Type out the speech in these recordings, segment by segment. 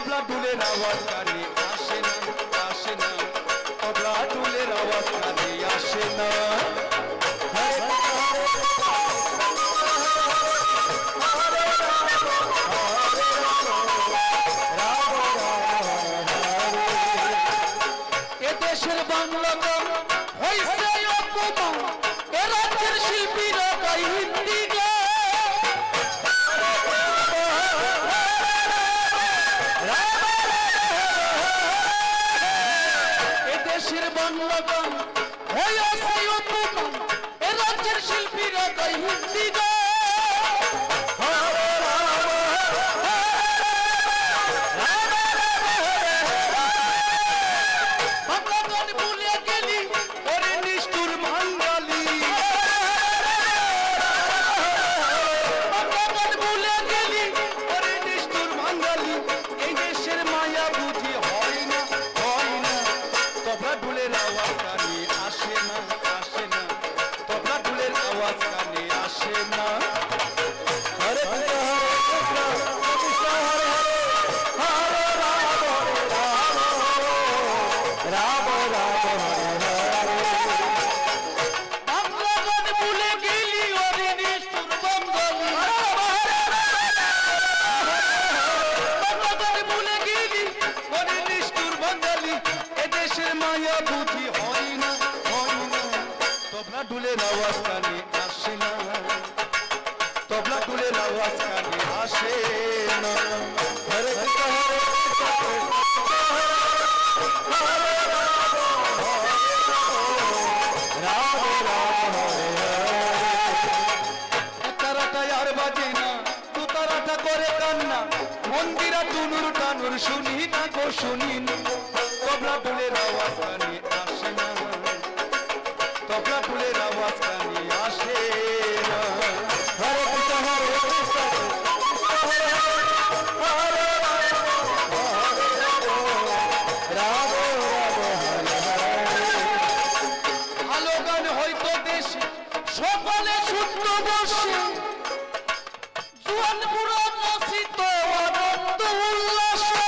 তবলা ডুলের আওয়াজ কানে আসে না, আসে না, তবলা ডুলের আওয়াজ কানে আসে না। এদেশের বাংলা গান হইছে অপমান, এ রাজ্যের শিল্পীরা গায় হিন্দি গান। এদেশের বাংলা গান হইছে অপমান, এ রাজ্যের শিল্পীরা গায় হিন্দি গান। ডুলের আওয়াজ কানে আসে না, তবলা ডুলের আওয়াজ কানে আসে না। হরে কৃষ্ণ হরে রাম রাম হরে হরে। তারাটা আর বাজে না, তু তারাটা করে কান্না, মন্দিরা টুনুর টানুর শুনি না গো শুনি না, তবলা ডুলের আওয়াজ কানে আসে না, তবলা ডুলের আওয়াজ কানে আসে না। হরে কৃষ্ণ হরে কৃষ্ণ হরে হরে রাম রাম হরে হরে। ভালো গান হয়তো দেশে সকলে শুদ্ধ বসে, জুয়ান বুড়ো নাচিত আনন্দ উল্লাসে।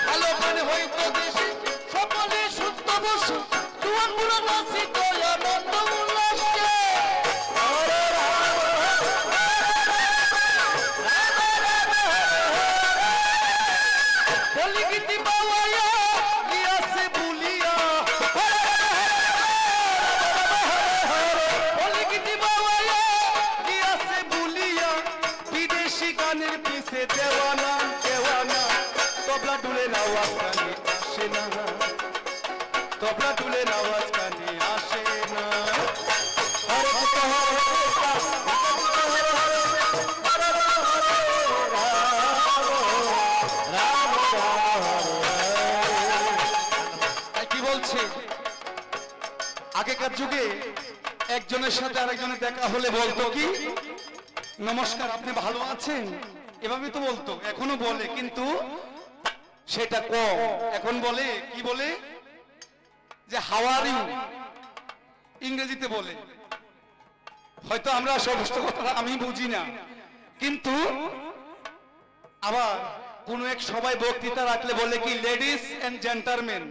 ভালো গান হয়তো দেশে সকলে শুদ্ধ বসে, জুয়ান বুড়ো নাচিত আনন্দ উল্লাসে। বলি গীতি বাবায়া গিয়াছে বুলিয়া, বলি গীতি বাবায়া গিয়াছে বুলিয়া, বিদেশি গানের পিছে দেওয়ানা দেওয়ানা, তবলা ডুলের আওয়াজ কানে আসে না, তবলা ডুলের আওয়াজ কানে আসে না। হরে কৃষ্ণ হরে কৃষ্ণ হরে হরে হরে রাম রাম হরে। কি বলছে, আগেকার যুগে একজনের সাথে আরেকজনের দেখা হলে বলতো কি, নমস্কার আপনি ভালো আছেন, এভাবে তো বলতো, এখনো বলে কিন্তু সেটা কম। এখন বলে কি বলে, যে হাউ আর ইউ, ইংরেজিতে বলে। হয়তো আমরা সমস্ত কথা আমি বুঝি না, কিন্তু আবার কোন এক সবাই বক্তৃতা রাখলে বলে কি লেডিস এন্ড জেন্টলম্যান,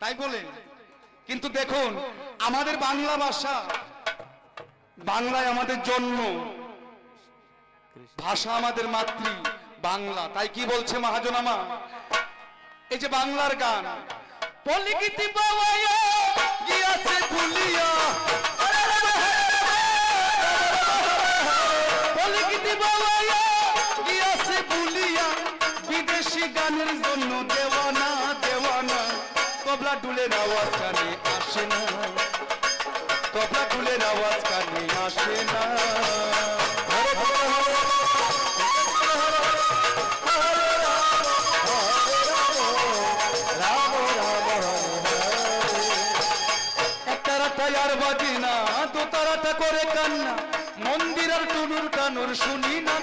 তাই বলে। কিন্তু দেখুন আমাদের বাংলা ভাষা, বাংলায় আমাদের জন্ম, ভাষা আমাদের মাতৃ বাংলা, তাই কি বলছে মহাজনামা, এই যে বাংলার গান, বলি গীতি বাবায়া গিয়াছে ভুলিয়া, বলি গীতি বাবায়া গিয়াছে ভুলিয়া, বিদেশি গানের জন্য দেওয়ানা দেওয়ানা, তবলা ডুলের আওয়াজ কানে আসে না, তবলা ডুলের আওয়াজ কানে আসে না। হরে কৃষ্ণ হরে রাম রাম হরে হরে। একতারাটা আর বাজে না, দোতারাটা করে কান্না, মন্দির আর টুনুর টানুর শুনি না